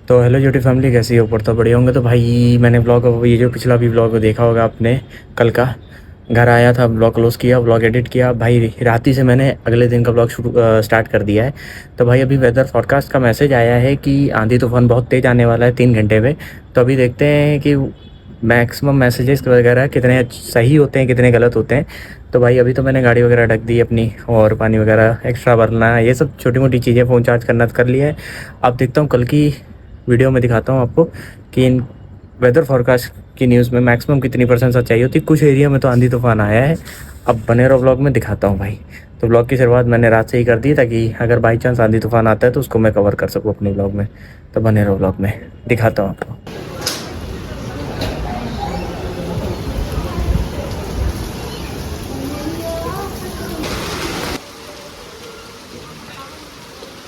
तो hello YouTube family, कैसी हो? ऊपर तो बढ़िया होंगे। तो भाई मैंने ब्लॉग, ये जो पिछला भी ब्लॉग देखा होगा आपने, कल का। घर आया था, ब्लॉग क्लोज किया, ब्लॉग एडिट किया भाई। रात ही से मैंने अगले दिन का ब्लॉग शुरू स्टार्ट कर दिया है। तो भाई अभी वेदर फोरकास्ट का मैसेज आया है कि आंधी तूफान बहुत तेज़ आने वाला है 3 घंटे में। तो अभी देखते हैं कि मैक्सिमम मैसेजेस वगैरह कितने सही होते हैं, कितने गलत होते हैं। तो भाई अभी तो मैंने गाड़ी वगैरह ढक दी अपनी, और पानी वगैरह एक्स्ट्रा भरना, ये सब छोटी मोटी चीज़ें, फ़ोन चार्ज करना कर लिया है। अब देखता हूँ कल की वीडियो में दिखाता हूँ आपको कि इन वेदर फोरकास्ट की न्यूज़ में मैक्सिमम कितनी परसेंट सच्चाई होती है। कुछ एरिया में तो आंधी तूफान आया है। अब बने रहो ब्लॉग में, दिखाता हूँ भाई। तो ब्लॉग की शुरुआत मैंने रात से ही कर दी ताकि अगर बाई चांस आंधी तूफान आता है तो उसको मैं कवर कर सकूँ अपने ब्लॉग में। तो बने रहो ब्लॉग में, दिखाता हूँ आपको।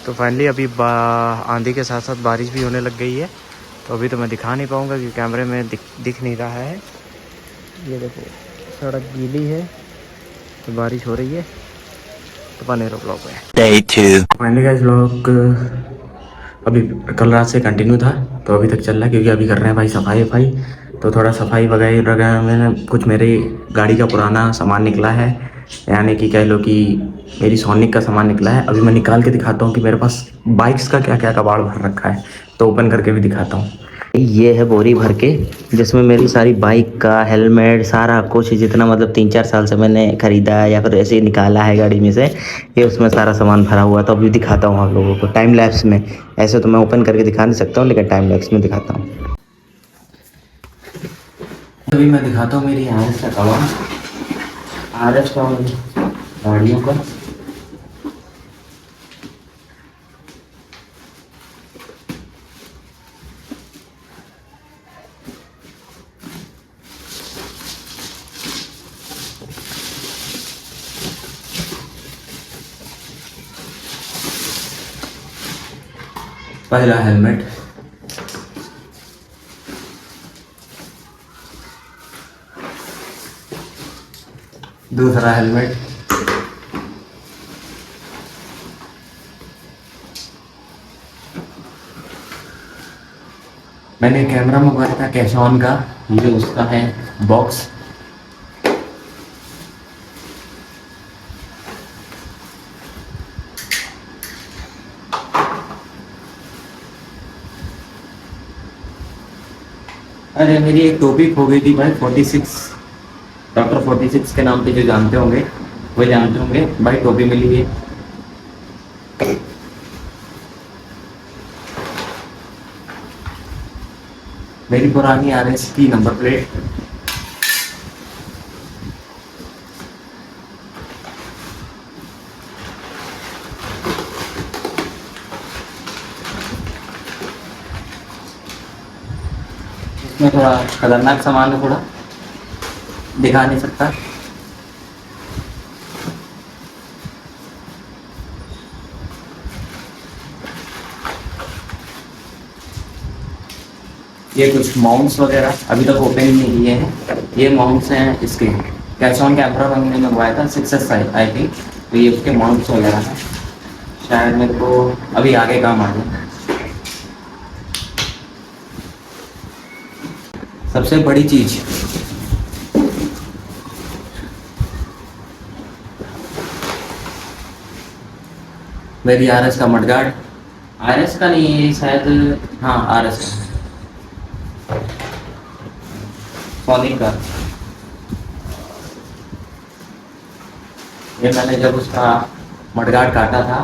तो फाइनली अभी आंधी के साथ साथ बारिश भी होने लग गई है। तो अभी तो मैं दिखा नहीं पाऊँगा क्योंकि कैमरे में दिख नहीं रहा है। ये देखो, सड़क गीली है तो बारिश हो रही है। तो बने रहो ब्लॉग में। Day 2 फाइनली गाइस, ब्लॉग अभी कल रात से कंटिन्यू था तो अभी तक चल रहा है क्योंकि अभी कर रहे हैं भाई सफाई वफाई। तो थोड़ा सफाई वगैरह मैंने कुछ मेरी गाड़ी का पुराना सामान निकला है, यानी कि कह लो कि मेरी सोनिक का सामान निकला है। अभी मैं निकाल के दिखाता हूँ कि मेरे पास बाइक्स का क्या क्या कबाड़ भर रखा है। तो ओपन करके भी दिखाता हूँ। ये है बोरी भर के, जिसमें मेरी सारी बाइक का हेलमेट, सारा कुछ जितना मतलब 3-4 साल से मैंने खरीदा है या फिर ऐसे ही निकाला है गाड़ी में से, ये उसमें सारा सामान भरा हुआ। तो अभी दिखाता हूँ आप लोगों को टाइम लैप्स में। ऐसे तो मैं ओपन करके दिखा नहीं सकता हूँ, लेकिन टाइम लैप्स में दिखाता हूँ। अभी मैं दिखाता हूँ मेरी आर एस का कवर, आर एस का गाड़ियों का। पहला हेलमेट, दूसरा हेलमेट, मैंने कैमरा मंगवाया था कैशॉन का, ये उसका है बॉक्स। अरे मेरी एक टोपी खो गई थी भाई, 46, डॉक्टर 46 के नाम पे जो जानते होंगे वो जानते होंगे भाई। टोपी मिली है। मेरी पुरानी आर एस की नंबर प्लेट। इसमें थोड़ा खतरनाक सामान है, थोड़ा दिखा नहीं सकता। ये कुछ माउंट्स वगैरह अभी तक ओपन नहीं किए हैं। ये माउंट्स हैं इसके, कैशॉन कैमरा हमने मंगवाया था 6S आई थिंक। तो ये उसके माउंट्स वगैरह हैं, शायद मेरे को अभी आगे काम आ जाए। सबसे बड़ी चीज, मेरी आर एस का मडगार्ड। आर एस का नहीं है शायद, हाँ आर एस का, सोनिक का। ये मैंने जब उसका मडगार्ड काटा था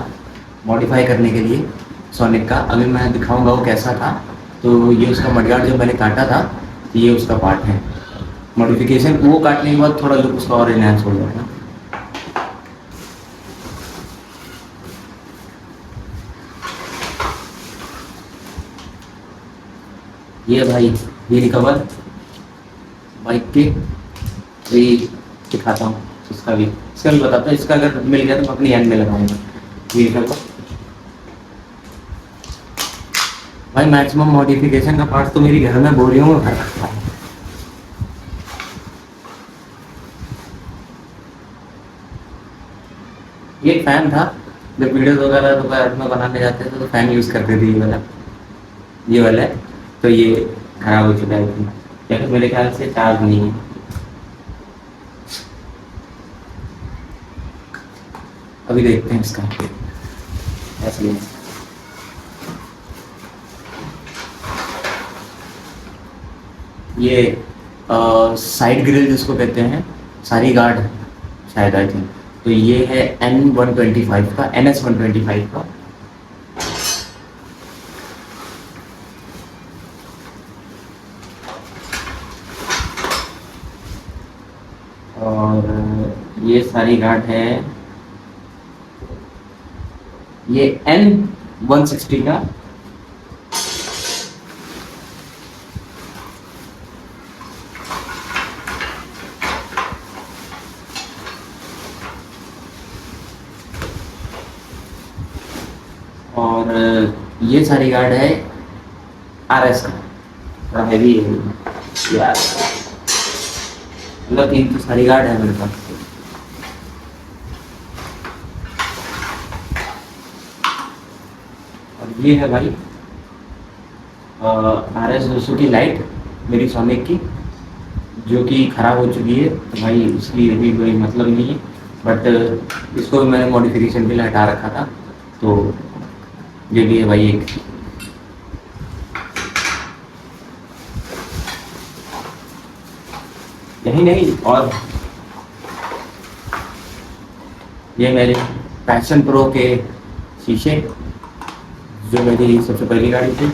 मॉडिफाई करने के लिए सोनिक का, अभी मैं दिखाऊंगा वो कैसा था। तो ये उसका मडगार्ड जो मैंने काटा था, ये उसका पार्ट है। मॉडिफिकेशन वो काटने के बाद थोड़ा लुक उसका और एनहांस हो गया था। ये भाई व्हील कवर बाइक के, ये दिखाता हूँ इसका भी, इसका भी बताता हूँ। इसका अगर मिल गया तो मैं अपनी हैंड में लगाऊंगा व्हील कवर। भाई मैक्सिमम मॉडिफिकेशन का पार्ट तो मेरी घर में बोरियों में भर रखा है। ये फैन था, जब वीडियोस वगैरह दोपहर में बनाने जाते थे तो फैन यूज करते थे ये वाला। ये वाला है, तो ये खराब हो चुका है इसमें, या फिर मेरे ख्याल से चार्ज नहीं है। अभी देखते हैं इसका ऐसे। ये साइड ग्रिल जिसको कहते हैं, सारी गार्ड शायद आई थिंक, तो ये है N125 का, NS125 का। और ये सारी गार्ड है, ये N160 का। और ये सारी गार्ड है RS का, थोड़ा हैवी है यार, मतलब 3 तो सारी गार्ड है मेरे पास। और ये है भाई RS 200 की लाइट मेरी सोनिक की, जो कि ख़राब हो चुकी है, तो भाई उसकी अभी कोई मतलब नहीं है, बट इसको भी मैंने मॉडिफिकेशन के लिए हटा रखा था, तो ये भी है भाई एक। यही नहीं, और ये मेरे पैशन प्रो के शीशे, जो मेरी सबसे पहली गाड़ी थी।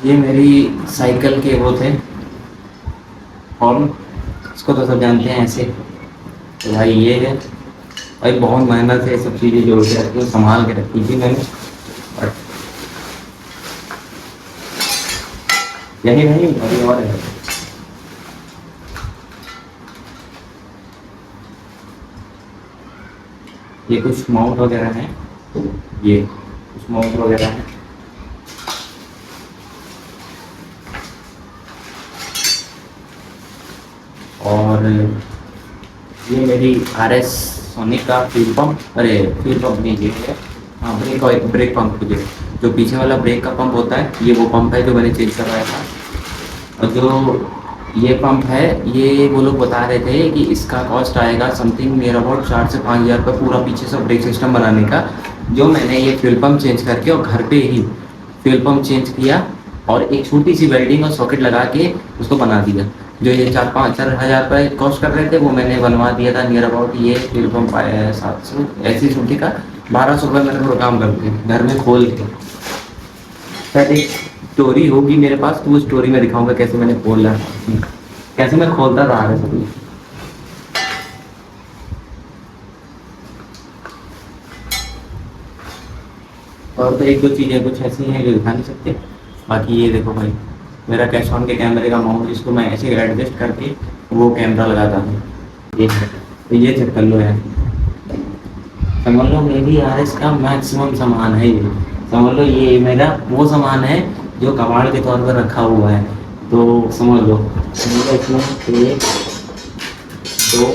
ये मेरी साइकिल के वो थे हॉर्न, इसको तो सब जानते हैं ऐसे, तो भाई ये है भाई, बहुत मेहनत से सब चीज़ें जोड़ के रखी, संभाल के रखी थी मैंने। और यही नहीं, अभी और है। ये कुछ माउंट वगैरह हैं, ये कुछ माउंट वगैरह हैं। और ये मेरी RS सोनिक का फ्यूल पंप, अरे फ्यूल पंप नहीं, ये है हाँ ब्रेक, और ब्रेक पंप, जो पीछे वाला ब्रेक का पंप होता है, ये वो पंप है जो मैंने चेंज करवाया था। और जो ये पंप है, ये वो लोग बता रहे थे कि इसका कॉस्ट आएगा समथिंग नियर अबाउट 4 से 5 हज़ार रुपये पूरा पीछे से ब्रेक सिस्टम बनाने का, जो मैंने ये फ्यूल पंप चेंज करके और घर पे ही फ्यूल पंप चेंज किया और एक छोटी सी वेल्डिंग और सॉकेट लगा के उसको बना दिया। जो ये 4 हज़ार रुपये कॉस्ट कर रहे थे, वो मैंने बनवा दिया था नियर अबाउट, ये फ्यूल पंप आया है 700 ऐसी छोटी का, 1200 रुपये मैंने पूरा काम करके घर में खोल के। शायद एक स्टोरी होगी मेरे पास, तो वो स्टोरी में दिखाऊंगा कैसे मैंने खोला, कैसे मैं खोलता था RS अपनी। और तो एक दो चीज़ें कुछ ऐसी हैं जो दिखा नहीं सकते। बाकी ये देखो भाई, मेरा कैश ऑन के कैमरे का माउंट, जिसको मैं ऐसे एडजस्ट करके वो कैमरा लगाता हूँ, ये तो ये चेक कर लो यार, समझ लो मेरी RS का मैक्सिमम सामान है ये, समझ लो ये मेरा वो सामान है जो कबाड़ के तौर पर रखा हुआ है, तो समझ लो मेरे इसमें 1 2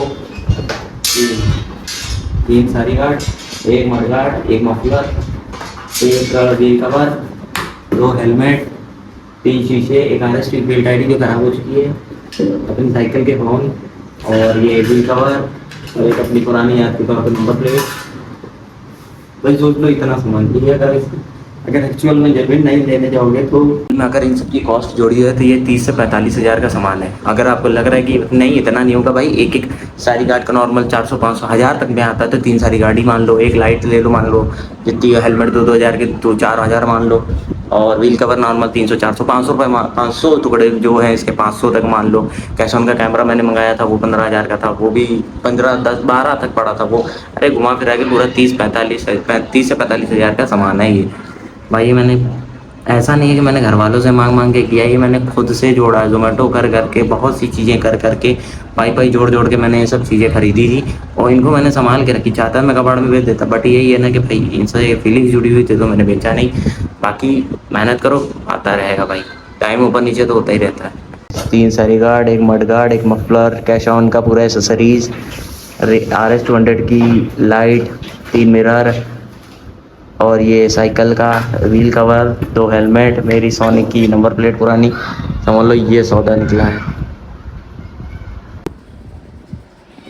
3 सारी guard, 1 mud guard, 1 muffler, 1 wheel cover, 2 helmet, 3 शीशे, एक RS स्ट्रीट बेल्ट आईडी जो खराब हो चुकी है, अपनी साइकिल के हॉर्न, और ये व्हील कवर, और एक अपनी पुरानी याद के तौर पर नंबर प्लेट। भाई सोच लो इतना सामान भी है, अगर एक्चुअल में जेन्युइन नहीं लेने जाओगे तो अगर इन सब की कॉस्ट जोड़ी है तो ये 30 से 45 हज़ार का सामान है। अगर आपको लग रहा है कि नहीं इतना नहीं होगा भाई, एक एक सारी गार्ड का नॉर्मल 400 500 हज़ार तक में आता है, तो 3 सारी गाड़ी मान लो, एक लाइट ले लो मान लो, जितनी हेलमेट 2 हज़ार के, तो 4 हज़ार मान लो, और व्हील कवर नॉर्मल 300 400 500 रुपये, 500 टुकड़े जो है इसके 500 तक मान लो। कैश ऑन का कैमरा मैंने मंगाया था वो 15 हज़ार का था, वो भी 15 10 12 तक पड़ा था वो। अरे घुमा फिरा के पूरा 30 से 45 हज़ार का सामान है ये भाई। मैंने ऐसा नहीं है कि मैंने घर वालों से मांग मांग के किया, ये मैंने खुद से जोड़ा है, जोमेटो कर करके बहुत सी चीज़ें कर करके पाई पाई जोड़ जोड़ के मैंने ये सब चीज़ें खरीदी थी और इनको मैंने संभाल के रखी। चाहता मैं कबाड़ में बेच देता, बट यही है ना कि भाई इनसे फीलिंग्स जुड़ी हुई थी तो मैंने बेचा नहीं। बाकी मेहनत करो, आता रहेगा भाई, टाइम ऊपर नीचे तो होता ही रहता है। 3 सारी गार्ड, एक मड गार्ड, एक मफलर, कैश ऑन का पूरा एसेसरीज, RS 200 की लाइट, 3 मिरर और ये साइकिल का व्हील कवर, 2 हेलमेट, मेरी सोनिक की नंबर प्लेट पुरानी, समझ लो ये सौदा निकला है।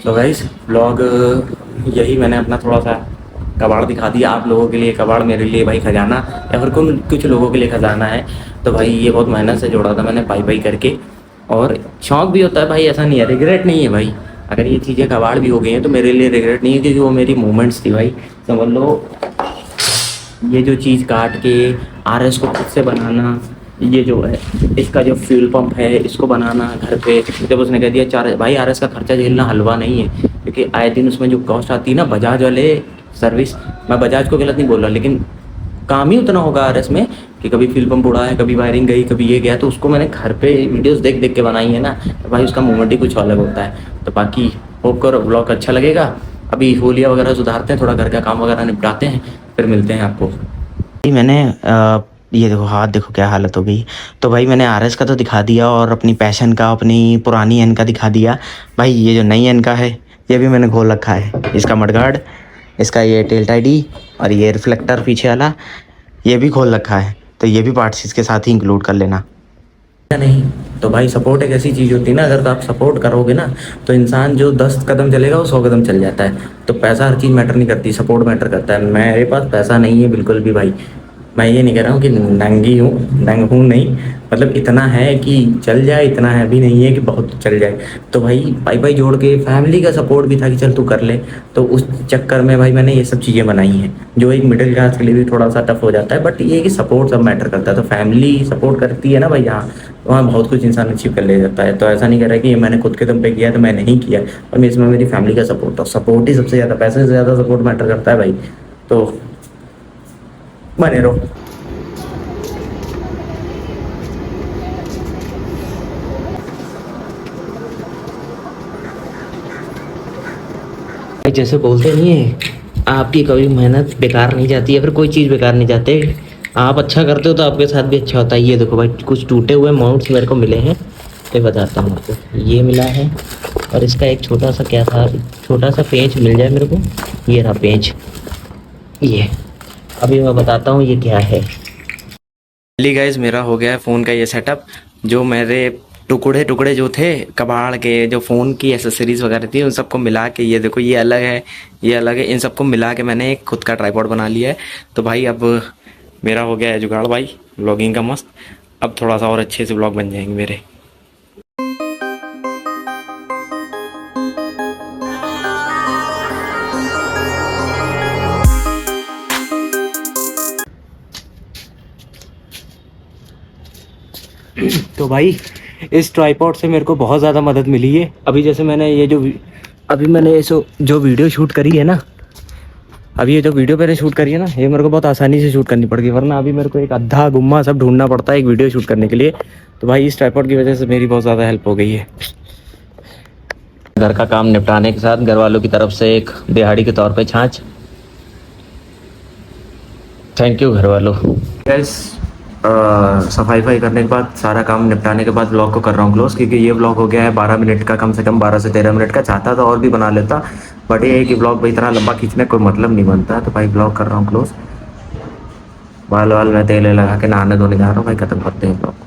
तो गाइस व्लॉग यही मैंने अपना थोड़ा सा कबाड़ दिखा दिया आप लोगों के लिए। कबाड़ मेरे लिए भाई खजाना, या फिर कुछ लोगों के लिए खजाना है। तो भाई ये बहुत मेहनत से जोड़ा था मैंने पाई पाई करके, और शौक भी होता है भाई, ऐसा नहीं है, रिग्रेट नहीं है भाई। अगर ये चीज़ें कबाड़ भी हो गई हैं तो मेरे लिए रिग्रेट नहीं है, क्योंकि वो मेरी मोमेंट्स थी भाई। समझ लो ये जो चीज़ काट के RS को खुद से बनाना, ये जो है इसका जो फ्यूल पंप है इसको बनाना घर पे, जब उसने कह दिया 4 भाई RS का खर्चा झेलना हलवा नहीं है, क्योंकि आए दिन उसमें जो कॉस्ट आती है ना, बजाज वाले सर्विस, मैं बजाज को गलत नहीं बोल रहा, लेकिन काम ही उतना होगा RS में कि कभी फ्यूल पंप उड़ा है, कभी वायरिंग गई, कभी ये गया, तो उसको मैंने घर पे वीडियोस देख देख के बनाई है ना, तो भाई उसका मूवमेंट ही कुछ अलग होता है। तो बाकी होप करो ब्लॉग अच्छा लगेगा। अभी होलिया वगैरह सुधारते हैं, थोड़ा घर का काम वगैरह निपटाते हैं, फिर मिलते हैं आपको। मैंने ये देखो हाथ देखो क्या हालत हो गई। तो भाई मैंने RS का तो दिखा दिया और अपनी पैशन का, अपनी पुरानी एन का दिखा दिया। भाई ये जो नई एन का है ये भी मैंने खोल रखा है, इसका मडगार्ड, इसका ये टेल टाइडी और ये रिफ्लेक्टर पीछे वाला ये भी खोल रखा है। तो ये भी पार्ट्स इसके साथ ही इंक्लूड कर लेना। नहीं तो भाई सपोर्ट एक ऐसी चीज़ होती है ना, अगर तो आप सपोर्ट करोगे ना तो इंसान जो 10 कदम चलेगा वो 100 कदम चल जाता है। तो पैसा हर चीज़ मैटर नहीं करती, सपोर्ट मैटर करता है। मेरे पास पैसा नहीं है बिल्कुल भी भाई, मैं ये नहीं कह रहा हूँ कि नंगी हूँ, नंग हूँ नहीं, मतलब इतना है कि चल जाए, इतना है भी नहीं है कि बहुत चल जाए। तो भाई पाई पाई जोड़ के फैमिली का सपोर्ट भी था कि चल तू कर ले, तो उस चक्कर में भाई मैंने ये सब चीज़ें बनाई हैं, जो एक मिडिल क्लास के लिए भी थोड़ा सा टफ हो जाता है, बट ये है कि सपोर्ट सब मैटर करता है। तो फैमिली सपोर्ट करती है ना भाई, यहाँ वहाँ बहुत कुछ इंसान अचीव कर ले जाता है। तो ऐसा नहीं कर रहा कि ये मैंने खुद के दम पे किया तो मैं नहीं किया, और इसमें मेरी फैमिली का सपोर्ट, तो सपोर्ट ही सबसे ज़्यादा, पैसे से ज़्यादा सपोर्ट मैटर करता है भाई। तो बने रहो। जैसे बोलते नहीं है आपकी कभी मेहनत बेकार नहीं जाती, या फिर कोई चीज़ बेकार नहीं जाती, आप अच्छा करते हो तो आपके साथ भी अच्छा होता है। ये देखो भाई कुछ टूटे हुए माउंट्स मेरे को मिले हैं, तो बताता हूँ आपको। ये मिला है, और इसका एक छोटा सा क्या था, छोटा सा पेंच मिल जाए मेरे को, ये रहा पेंच। ये अभी मैं बताता हूँ ये क्या है। चलिए गाइस मेरा हो गया है फ़ोन का ये सेटअप। जो मेरे टुकड़े टुकड़े जो थे कबाड़ के, जो फ़ोन की एसेसरीज़ वगैरह थी, उन सबको मिला के, ये देखो ये अलग है, ये अलग है, इन सबको मिला के मैंने एक खुद का ट्राइपॉड बना लिया है। तो भाई अब मेरा हो गया है जुगाड़ भाई व्लॉगिंग का मस्त। अब थोड़ा सा और अच्छे से व्लॉग बन जाएंगे मेरे। तो भाई इस ट्राइपॉड से मेरे को बहुत ज़्यादा मदद मिली है। अभी जैसे मैंने ये जो वीडियो शूट करी है ना, अभी ये जो वीडियो मैंने शूट करी है ना, ये मेरे को बहुत आसानी से शूट करनी पड़ गई, वरना अभी मेरे को एक अद्धा गुम्मा सब ढूंढना पड़ता है एक वीडियो शूट करने के लिए। तो भाई इस ट्राइपॉड की वजह से मेरी बहुत ज़्यादा हेल्प हो गई है। घर का काम निपटाने के साथ घर वालों की तरफ से एक दिहाड़ी के तौर पे छाछ। थैंक यू घर वालों। सफाई वफाई करने के बाद, सारा काम निपटाने के बाद व्लॉग को कर रहा हूँ क्लोज, क्योंकि ये व्लॉग हो गया है 12 मिनट का, कम से कम 12 से 13 मिनट का। चाहता तो और भी बना लेता, बट ये है कि व्लॉग भाई इतना लंबा खींचने कोई मतलब नहीं बनता। तो भाई व्लॉग कर रहा हूँ क्लोज। बाल वाल में तेल लगा के नहाने धोने जा रहा हूँ भाई, खत्म करते हैं व्लॉग।